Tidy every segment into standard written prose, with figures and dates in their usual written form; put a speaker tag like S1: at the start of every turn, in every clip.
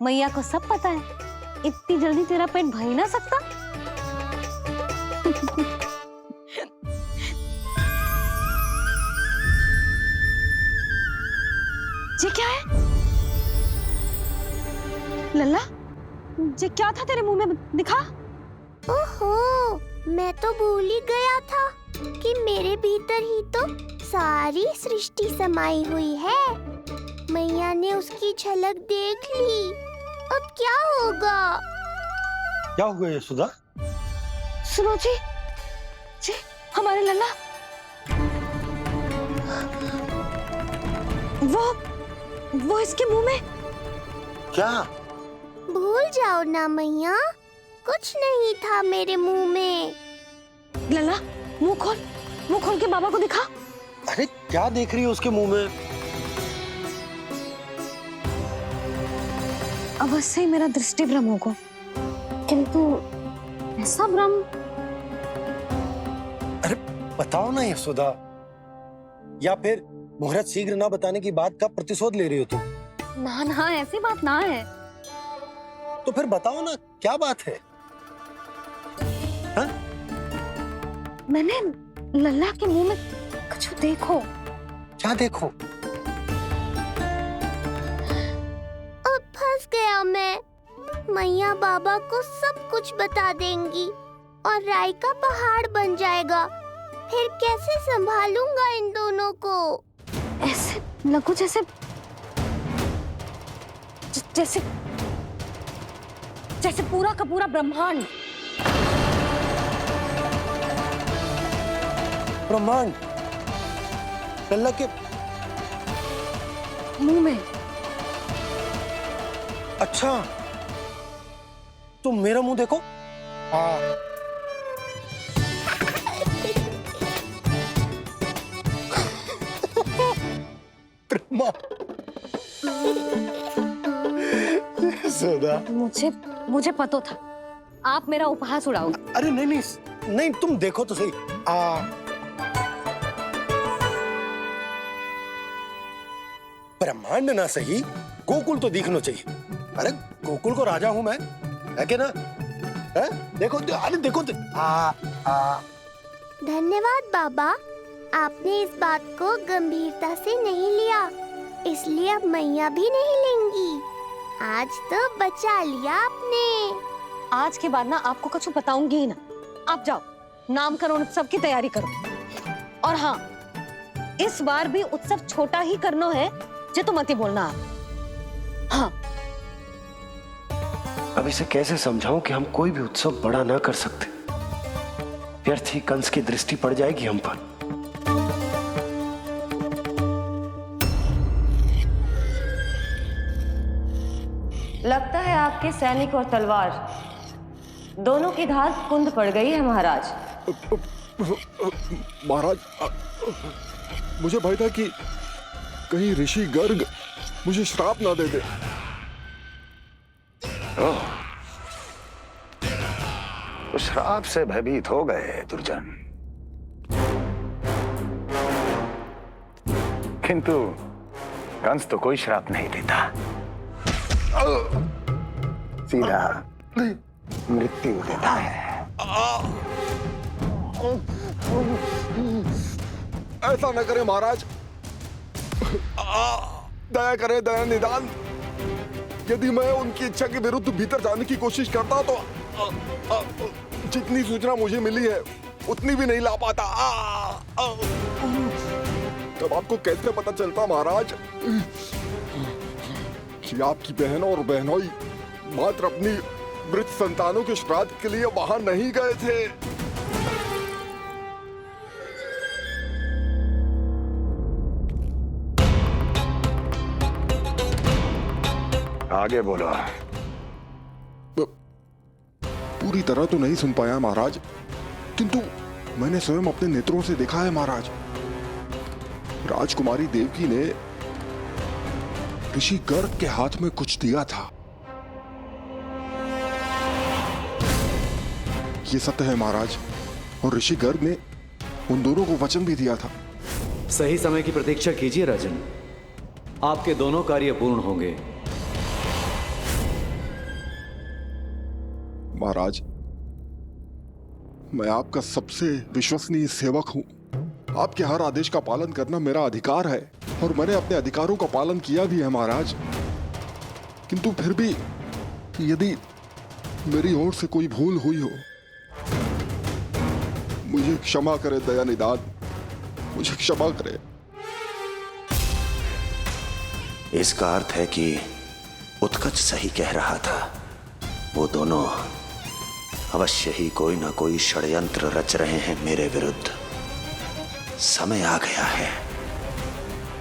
S1: मैया को सब पता है, इतनी जल्दी तेरा पेट भर ही ना सकता। ये क्या है लल्ला? ये क्या था तेरे मुंह में, दिखा।
S2: ओहो, मैं तो भूल ही गया था कि मेरे भीतर ही तो सारी सृष्टि समाई हुई है। मैया ने उसकी झलक देख ली, अब क्या होगा?
S3: क्या हुआ यशोदा?
S1: सुनो जी, जी हमारे लल्ला वो इसके मुंह में।
S3: क्या?
S2: भूल जाओ ना मैया, कुछ नहीं था मेरे मुंह में।
S1: लल्ला मुंह खोल के बाबा को दिखा।
S3: अरे क्या देख रही है उसके मुंह में?
S1: अवश्य ही मेरा दृष्टि भ्रम होगा, किंतु ऐसा भ्रम।
S3: अरे बताओ ना यशोदा, या फिर मुहूर्त शीघ्र ना बताने की बात का प्रतिशोध ले रही हो तुम?
S1: ना ऐसी बात ना है।
S3: तो फिर बताओ ना क्या बात है? हा?
S1: मैंने लल्ला के मुंह में कुछ देखो।
S3: क्या देखो?
S2: अब फंस गया मैं। मैया बाबा को सब कुछ बता देंगी और राय का पहाड़ बन जाएगा। फिर कैसे संभालूंगा इन दोनों को?
S1: ऐसे लगो जैसे जैसे जैसे पूरा का पूरा ब्रह्मांड।
S3: ब्रह्मांड लल्ला के
S1: मुंह में।
S3: अच्छा, तुम मेरा मुंह देखो। यशोदा,
S1: मुझे पता था आप मेरा उपहास उड़ाओगे।
S3: अरे नहीं, तुम देखो तो सही। ब्रह्मांड ना सही, गोकुल तो दिखना चाहिए। अरे गोकुल को राजा हूं मैं, है कि ना? है? देखो, अरे देखो तो।
S2: धन्यवाद बाबा, आपने इस बात को गंभीरता से नहीं लिया, इसलिए अब मैया भी नहीं लेंगी। आज तो बचा लिया आपने।
S1: आज के बाद ना आपको कुछ बताऊंगी ही ना। आप जाओ, नामकरण उत्सव की तैयारी करो। और हाँ, इस बार भी उत्सव छोटा ही करना है, जे तो मत ही बोलना आप। हाँ।
S4: अब इसे कैसे समझाऊं कि हम कोई भी उत्सव बड़ा ना कर सकते? व्यर्थ ही कंस की दृष्टि पड़ जाएगी हम पर।
S5: लगता है आपके सैनिक और तलवार दोनों की धार कुंद पड़ गई है महाराज।
S6: महाराज, मुझे भय था कि कहीं ऋषि गर्ग मुझे श्राप ना दे दे।
S4: तो श्राप से भयभीत हो गए दुर्जन, किंतु कंस तो कोई श्राप नहीं देता, सीधा मृत्यु देता है।
S6: ऐसा न करें महाराज, दया करें, दया निदान। यदि मैं उनकी इच्छा के विरुद्ध भीतर जाने की कोशिश करता तो जितनी सूचना मुझे मिली है उतनी भी नहीं ला पाता। तब आपको कैसे पता चलता महाराज कि आपकी बहन और बहनोई मात्र अपनी मृत संतानों के श्राद्ध के लिए वहां नहीं गए थे?
S4: आगे बोलो।
S6: पूरी तरह तो नहीं सुन पाया महाराज, किंतु मैंने स्वयं अपने नेत्रों से देखा है महाराज। राजकुमारी देवकी ने ऋषि गर्ग के हाथ में कुछ दिया था। ये सत्य है महाराज, और ऋषि गर्ग ने उन दोनों को वचन भी दिया था।
S7: सही समय की प्रतीक्षा कीजिए राजन, आपके दोनों कार्य पूर्ण होंगे।
S6: महाराज, मैं आपका सबसे विश्वसनीय सेवक हूं। आपके हर आदेश का पालन करना मेरा अधिकार है और मैंने अपने अधिकारों का पालन किया भी है महाराज। किंतु फिर भी यदि मेरी ओर से कोई भूल हुई हो, मुझे क्षमा करे दयानिदान, मुझे क्षमा करे।
S4: इसका अर्थ है कि उत्कच सही कह रहा था। वो दोनों अवश्य ही कोई ना कोई षड्यंत्र रच रहे हैं मेरे विरुद्ध। समय आ गया है,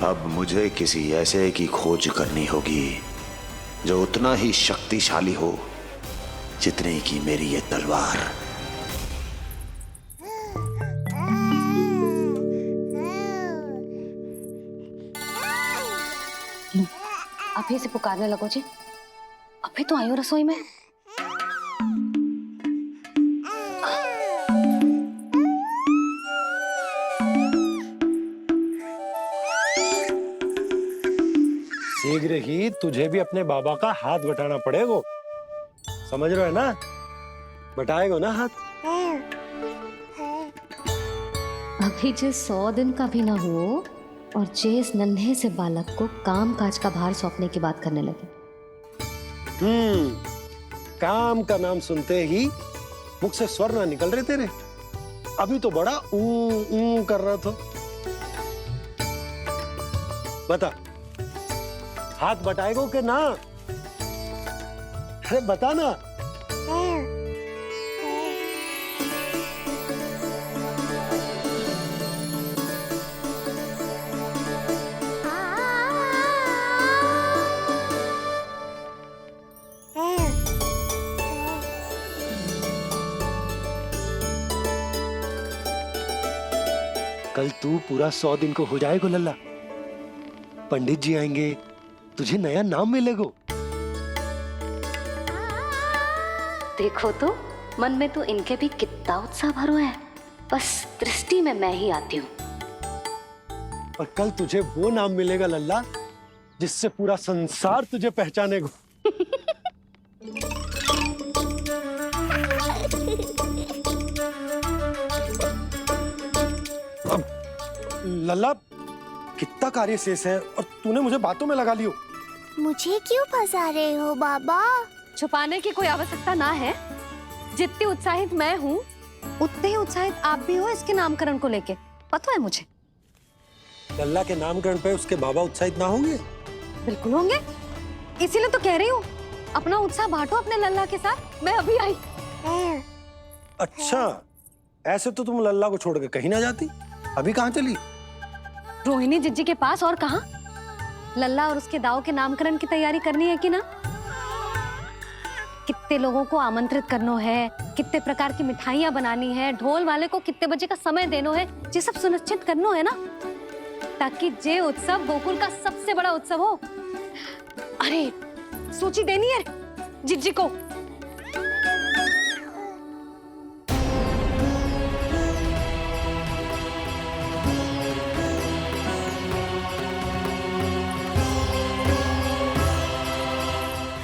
S4: अब मुझे किसी ऐसे की खोज करनी होगी जो उतना ही शक्तिशाली हो जितनी की मेरी ये तलवार।
S1: अभी से पुकारने लगो जी, अभी तो आई हूँ रसोई में।
S3: शीघ्र ही तुझे भी अपने बाबा का हाथ बटाना पड़ेगा, समझ रहे हो ना? बटाएगा ना हाथ?
S1: अभी जो 100 दिन का भी ना हो और जिस नन्हे से बालक को काम काज का भार सौंपने की बात करने लगे।
S3: काम का नाम सुनते ही मुख से स्वर ना निकल रहे तेरे। अभी तो बड़ा ऊ कर रहा था। बता, हाथ बटाएगो के ना? अरे बता ना। कल तू पूरा 100 दिन को हो जाएगा लल्ला। पंडित जी आएंगे, तुझे नया नाम मिलेगा।
S1: देखो तो मन में तो इनके भी कितना उत्साह भरो है, बस दृष्टि में मैं ही आती हूँ।
S3: और कल तुझे वो नाम मिलेगा लल्ला जिससे पूरा संसार तुझे पहचानेगा। अब लल्ला, कितना कार्य शेष है और तूने मुझे बातों में लगा लियो।
S2: मुझे क्यों फंसा रहे हो बाबा?
S1: छुपाने की कोई आवश्यकता ना है। जितनी उत्साहित मैं हूँ उतने ही उत्साहित आप भी हो इसके नामकरण को लेके, पता है मुझे।
S3: लल्ला के नामकरण पे उसके बाबा उत्साहित ना होंगे?
S1: बिल्कुल होंगे, इसीलिए तो कह रही हूँ अपना उत्साह बांटो अपने लल्ला के साथ। मैं अभी आई।
S3: अच्छा, ऐसे तो तुम लल्ला को छोड़ के कहीं ना जाती। अभी कहाँ चली?
S1: रोहिणी जिज्जी के पास, और कहाँ? लल्ला और उसके दाव के नामकरण की तैयारी करनी है कि ना? कितने लोगों को आमंत्रित करना है, कितने प्रकार की मिठाइयां बनानी है, ढोल वाले को कितने बजे का समय देना है, ये सब सुनिश्चित करना है ना, ताकि ये उत्सव गोकुल का सबसे बड़ा उत्सव हो। अरे सूची देनी है जिज्जी को।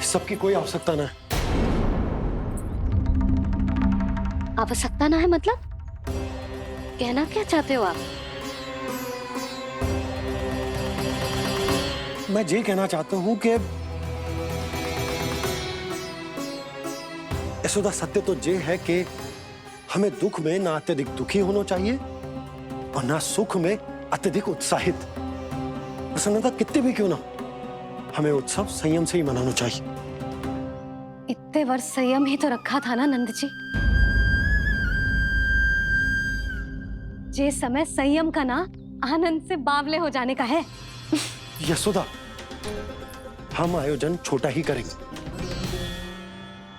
S3: सबकी कोई आवश्यकता ना है।
S1: आवश्यकता ना है मतलब? कहना क्या चाहते हो आप?
S3: मैं ये कहना चाहता हूं कि यशोदा, सत्य तो ये है कि हमें दुख में ना अत्यधिक दुखी होना चाहिए और ना सुख में अत्यधिक उत्साहित। प्रसन्नता कितनी भी क्यों ना, हमें उत्सव संयम से ही मनाना चाहिए।
S1: इतने वर्ष संयम ही तो रखा था ना नंद जी। ये समय संयम का ना आनंद से बावले हो जाने का है।
S3: यशोदा, हम आयोजन छोटा ही करेंगे।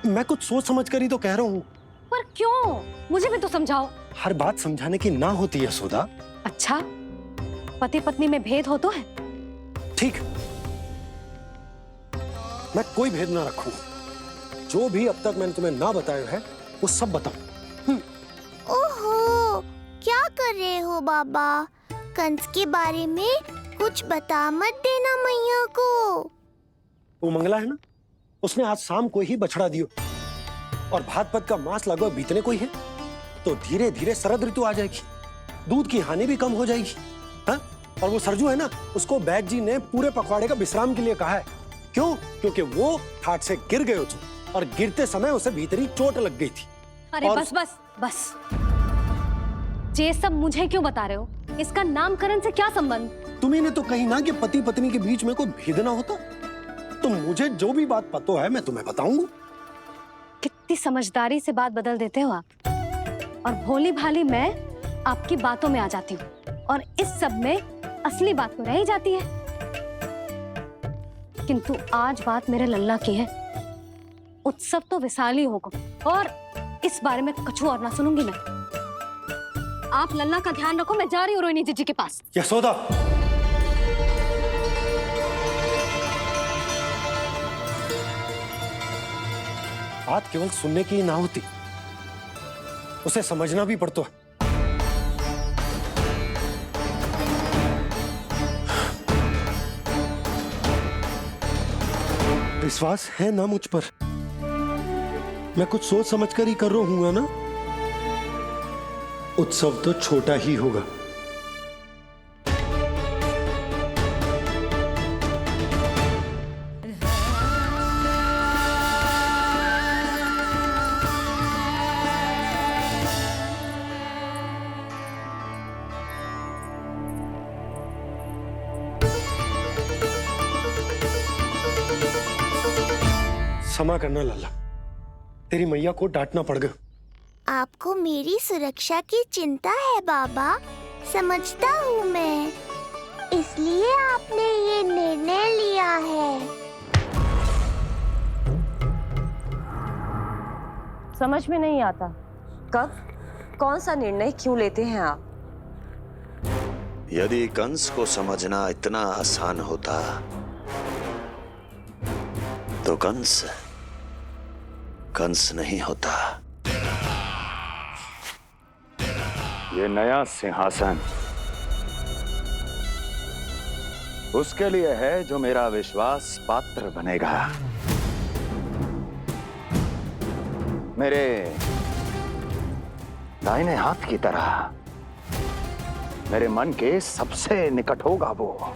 S3: मैं कुछ सोच समझ कर ही तो कह रहा हूँ।
S1: पर क्यों? मुझे भी तो समझाओ।
S3: हर बात समझाने की ना होती यशोदा।
S1: अच्छा, पति पत्नी में भेद हो तो है?
S3: ठीक, मैं कोई भेद ना रखूंगा। जो भी अब तक मैंने तुम्हें ना बताया है वो सब बताऊं।
S2: ओहो, क्या कर रहे हो बाबा? कंस के बारे में कुछ बता मत देना मैया को।
S3: वो मंगला है ना, उसने आज शाम को ही बछड़ा दियो। और भाद्रपद का मास लगभग बीतने को ही है, तो धीरे धीरे शरद ऋतु आ जाएगी, दूध की हानि भी कम हो जाएगी। हाँ? और वो सरजू है ना, उसको बैग जी ने पूरे पखवाड़े का विश्राम के लिए कहा है। क्यों? क्योंकि वो ठाट से गिर गए थे और गिरते समय उसे भीतरी चोट लग गई थी।
S1: अरे
S3: और...
S1: बस बस बस, ये सब मुझे क्यों बता रहे हो? इसका नामकरण से क्या संबंध?
S3: तुम्ही ने तो कही ना कि पति पत्नी के बीच में कोई भेद ना होता। तो मुझे जो भी बात पता है मैं तुम्हें बताऊंगा।
S1: कितनी समझदारी से बात बदल देते हो आप, और भोली भाली मैं आपकी बातों में आ जाती हूँ, और इस सब में असली बात तो रह ही जाती है। किंतु आज बात मेरे लल्ला की है। उत्सव तो विशाल ही होगा, और इस बारे में कछु और ना सुनूंगी मैं। आप लल्ला का ध्यान रखो, मैं जा रही हूँ रोहिणी जीजी के पास।
S3: यशोदा, बात केवल सुनने की ना होती, उसे समझना भी पड़ता है। विश्वास है ना मुझ पर? मैं कुछ सोच समझ कर ही कर रहा हूँ ना। उत्सव तो छोटा ही होगा। क्षमा करना लल्ला, तेरी मैया को डांटना पड़ गया।
S2: आपको मेरी सुरक्षा की चिंता है बाबा, समझता हूँ मैं, इसलिए आपने ये निर्णय लिया है।
S5: समझ में नहीं आता, कब कौन सा निर्णय क्यों लेते हैं आप?
S4: यदि कंस को समझना इतना आसान होता तो कंस नहीं होता।
S7: ये नया सिंहासन उसके लिए है जो मेरा विश्वास पात्र बनेगा। मेरे दाहिने हाथ की तरह मेरे मन के सबसे निकट होगा वो।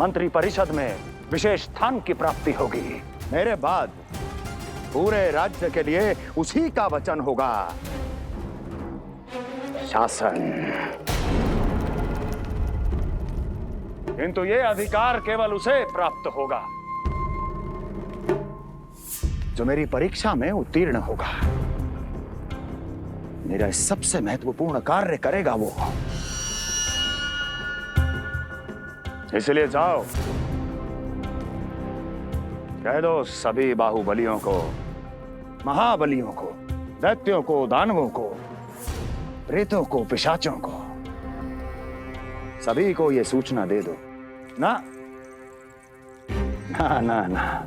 S7: मंत्री परिषद में विशेष स्थान की प्राप्ति होगी। मेरे बाद पूरे राज्य के लिए उसी का वचन होगा। शासन। किंतु ये अधिकार केवल उसे प्राप्त होगा जो मेरी परीक्षा में उत्तीर्ण होगा। मेरा सबसे महत्वपूर्ण कार्य करेगा वो। इसलिए जाओ, कह दो सभी बाहुबलियों को, महाबलियों को, दैत्यों को, दानवों को, प्रेतों को, पिशाचों को, सभी को यह सूचना दे दो ना ना ना ना,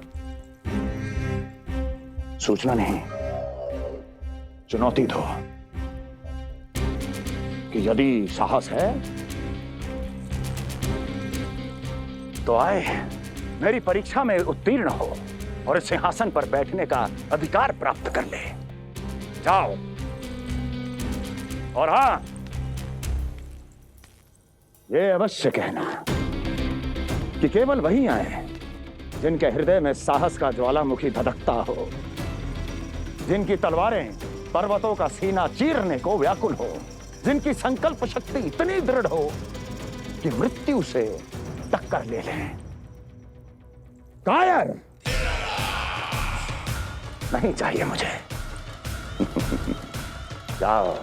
S7: सूचना नहीं, चुनौती दो कि यदि साहस है तो आए, मेरी परीक्षा में उत्तीर्ण हो और इस सिंहासन पर बैठने का अधिकार प्राप्त कर ले। जाओ। और हां, ये अवश्य कहना कि केवल वही आए जिनके हृदय में साहस का ज्वालामुखी धधकता हो, जिनकी तलवारें पर्वतों का सीना चीरने को व्याकुल हो, जिनकी संकल्प शक्ति इतनी दृढ़ हो कि मृत्यु से टक्कर ले लें। कायर नहीं चाहिए मुझे। जाओ।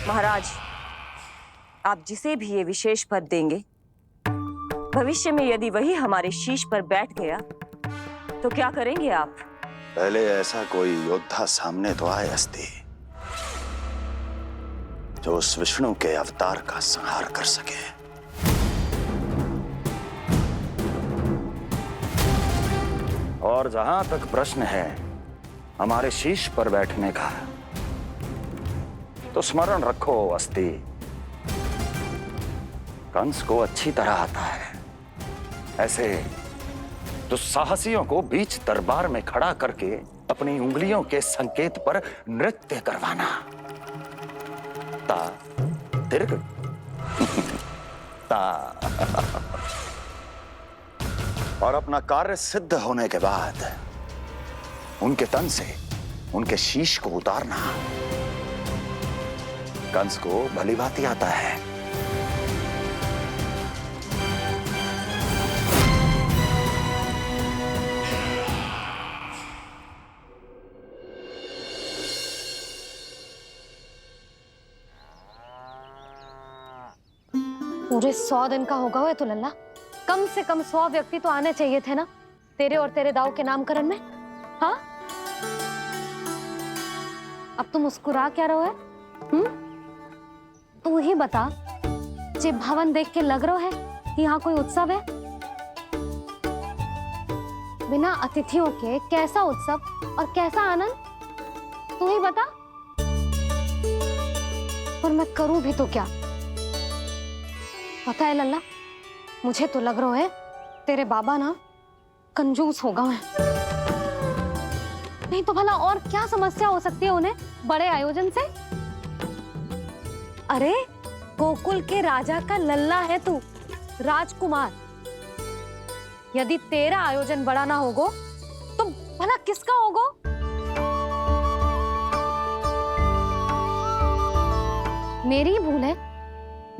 S5: महाराज, आप जिसे भी ये विशेष पद देंगे, भविष्य में यदि वही हमारे शीश पर बैठ गया तो क्या करेंगे आप?
S4: पहले ऐसा कोई योद्धा सामने तो आए अस्ति, जो उस विष्णु के अवतार का संहार कर सके।
S7: और जहां तक प्रश्न है हमारे शीश पर बैठने का, तो स्मरण रखो अस्ति, कंस को अच्छी तरह आता है ऐसे तो साहसियों को बीच दरबार में खड़ा करके अपनी उंगलियों के संकेत पर नृत्य करवाना। ता दीर्घ ता। और अपना कार्य सिद्ध होने के बाद उनके तन से उनके शीश को उतारना कंस को भली भांति आता है।
S1: पूरे 100 दिन का होगा हुआ तो लल्ला, कम से कम 100 व्यक्ति तो आने चाहिए थे ना तेरे और तेरे दाऊ के नामकरण में। हाँ, अब तुम मुस्कुरा क्या रहो है? तू ही बता, जे भवन देख के लग रहा है कि यहाँ कोई उत्सव है? बिना अतिथियों के कैसा उत्सव और कैसा आनंद, तू ही बता। पर मैं करूं भी तो क्या? पता है लल्ला, मुझे तो लग रहा है तेरे बाबा ना कंजूस होगा है। नहीं तो भला और क्या समस्या हो सकती है उन्हें बड़े आयोजन से? अरे गोकुल के राजा का लल्ला है तू, राजकुमार। यदि तेरा आयोजन बड़ा ना होगो तो भला किसका होगो? मेरी भूल है,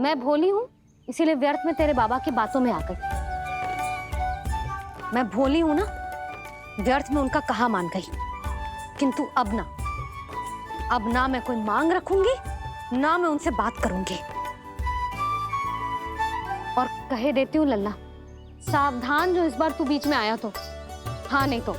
S1: मैं भोली हूं, इसीलिए व्यर्थ में तेरे बाबा की बातों में आ गई। मैं भोली हूं ना, व्यर्थ में उनका कहा मान गई। किंतु अब ना मैं कोई मांग रखूंगी, ना मैं उनसे बात करूंगी। और कहे देती हूँ लल्ला, सावधान जो इस बार तू बीच में आया तो। हाँ नहीं तो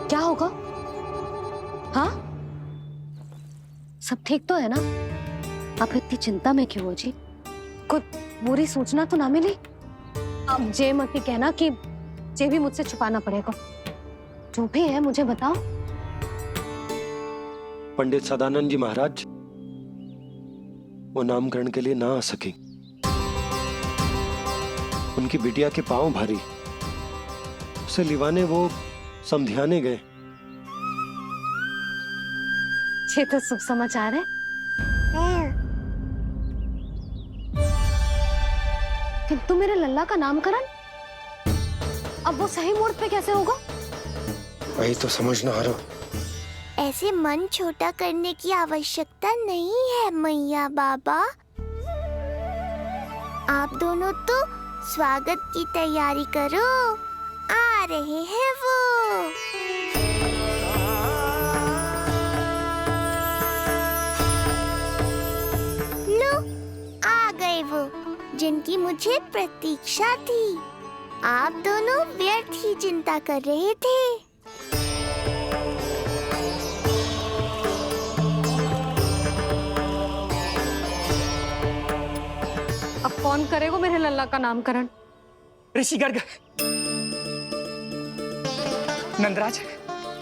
S1: क्या होगा? हाँ, सब ठीक तो है ना? आप इतनी चिंता में क्यों हो जी? कोई बुरी सूचना तो ना मिली? अब जे मत ही कहना कि जे भी मुझसे छुपाना पड़ेगा। जो भी है मुझे बताओ।
S3: पंडित सदानंद जी महाराज वो नामकरण के लिए ना आ सके। उनकी बिटिया के पांव भारी, उसे लिवाने वो समधियाने गए।
S1: ये तो शुभ समाचार है। किंतु मेरे लल्ला का नामकरण अब वो सही मुहूर्त पे कैसे होगा?
S3: वही तो समझ ना आ रहा।
S2: ऐसे मन छोटा करने की आवश्यकता नहीं है मैया बाबा। आप दोनों तो स्वागत की तैयारी करो, आ रहे हैं वो। लो, आ गए वो जिनकी मुझे प्रतीक्षा थी। आप दोनों व्यर्थ ही चिंता कर रहे थे।
S1: अब कौन करेगा मेरे लल्ला का नामकरण?
S8: ऋषि गर्ग, नंदराज,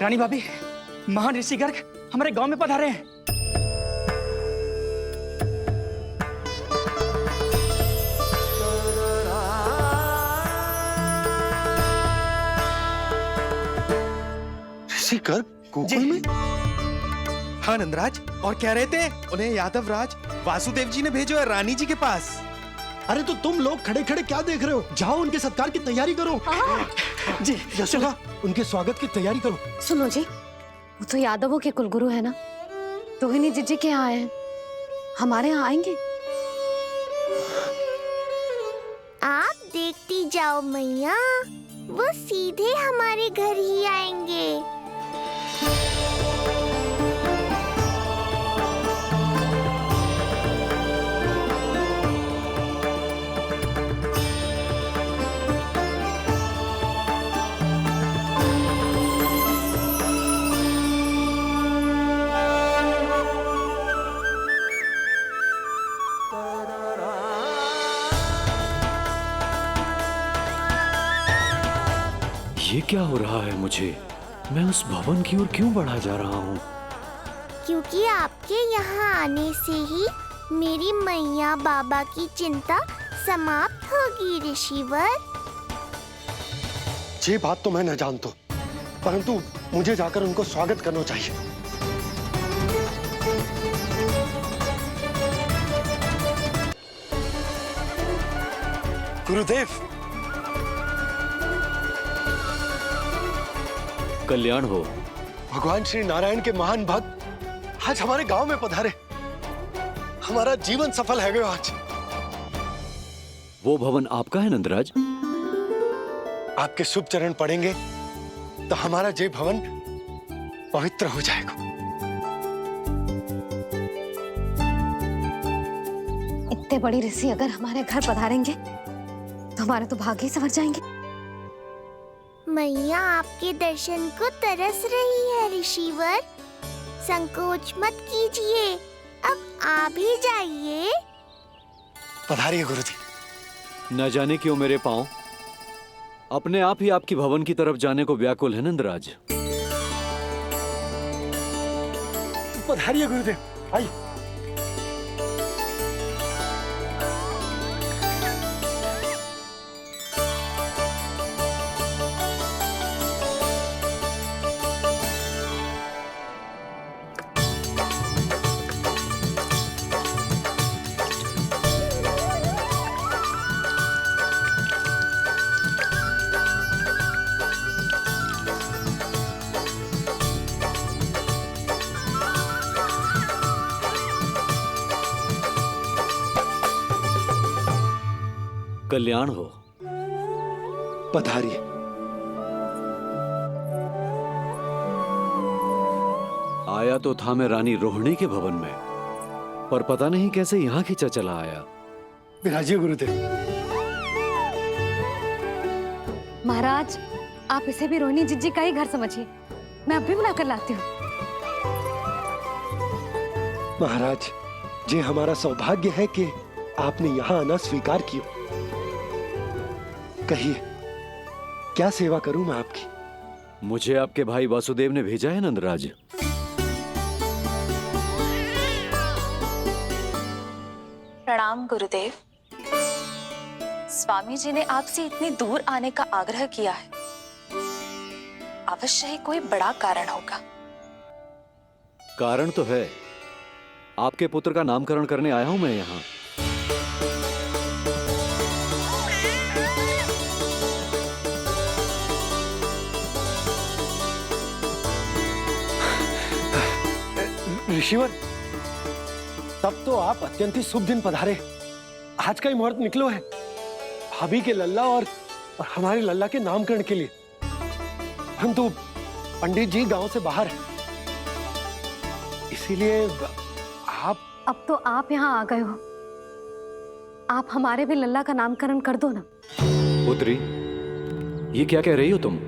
S8: रानी भाभी, महान ऋषि गर्ग हमारे गांव में पधारे हैं।
S3: ऋषि गर्ग गोकुल में?
S9: हाँ नंदराज, और कह रहे थे उन्हें यादव राज वासुदेव जी ने भेजो है रानी जी के पास।
S3: अरे तो तुम लोग खड़े खड़े क्या देख रहे हो? जाओ उनके सत्कार की तैयारी करो।
S8: जी
S3: यशोदा, उनके स्वागत की तैयारी करो।
S1: सुनो जी, वो तो यादवों के कुलगुरु है ना, रोहिणी जीजी के यहाँ आए हैं, हमारे यहाँ आएंगे।
S2: आप देखती जाओ मैया, वो सीधे हमारे घर ही आएंगे।
S10: ये क्या हो रहा है मुझे? मैं उस भवन की ओर क्यों बढ़ा जा रहा हूँ?
S2: क्योंकि आपके यहाँ आने से ही मेरी मैया बाबा की चिंता समाप्त होगी ऋषिवर।
S3: ये बात तो मैं न जानता, परंतु मुझे जाकर उनको स्वागत करना चाहिए। गुरुदेव,
S10: कल्याण हो।
S3: भगवान श्री नारायण के महान भक्त आज हमारे गांव में पधारे। हमारा जीवन सफल है गया आज।
S10: वो भवन आपका है नंदराज?
S3: आपके शुभ चरण पड़ेंगे तो हमारा जय भवन पवित्र हो जाएगा।
S1: इतने बड़ी ऋषि अगर हमारे घर पधारेंगे तो हमारे तो भाग्य ही संवर जाएंगे।
S2: मैया आपके दर्शन को तरस रही है ऋषिवर। संकोच मत कीजिए, अब आ भी जाइए।
S3: पधारिए गुरुजी।
S10: न जाने क्यों मेरे पांव अपने आप ही आपकी भवन की तरफ जाने को व्याकुल है नंदराज।
S3: पधारिए गुरुदेव, आइए।
S10: कल्याण हो।
S3: पधारिए।
S10: आया तो था मैं रानी रोहिणी के भवन में, पर पता नहीं कैसे यहाँ खींचा चला आया।
S3: विराजिए गुरुदेव।
S1: महाराज, आप इसे भी रोहिणी जिज्जी का ही घर समझिए। मैं अब भी बुलाकर लाती हूँ।
S3: महाराज, ये हमारा सौभाग्य है कि आपने यहाँ आना स्वीकार किया। कहिए, क्या सेवा करूं मैं आपकी?
S10: मुझे आपके भाई वासुदेव ने भेजा है नंदराज।
S11: प्रणाम गुरुदेव। स्वामी जी ने आपसे इतनी दूर आने का आग्रह किया है। अवश्य ही कोई बड़ा कारण होगा।
S10: कारण तो है। आपके पुत्र का नामकरण करने आया हूं मैं यहाँ।
S3: ऋषिवर, तब तो आप अत्यंत ही शुभ दिन पधारे। आज का ही मुहूर्त निकलो है भाभी के लल्ला और हमारे लल्ला के नामकरण के लिए। परंतु पंडित जी गांव से बाहर हैं, इसीलिए आप।
S1: अब तो आप यहाँ आ गए हो, आप हमारे भी लल्ला का नामकरण कर दो ना।
S10: पुत्री, ये क्या कह रही हो तुम?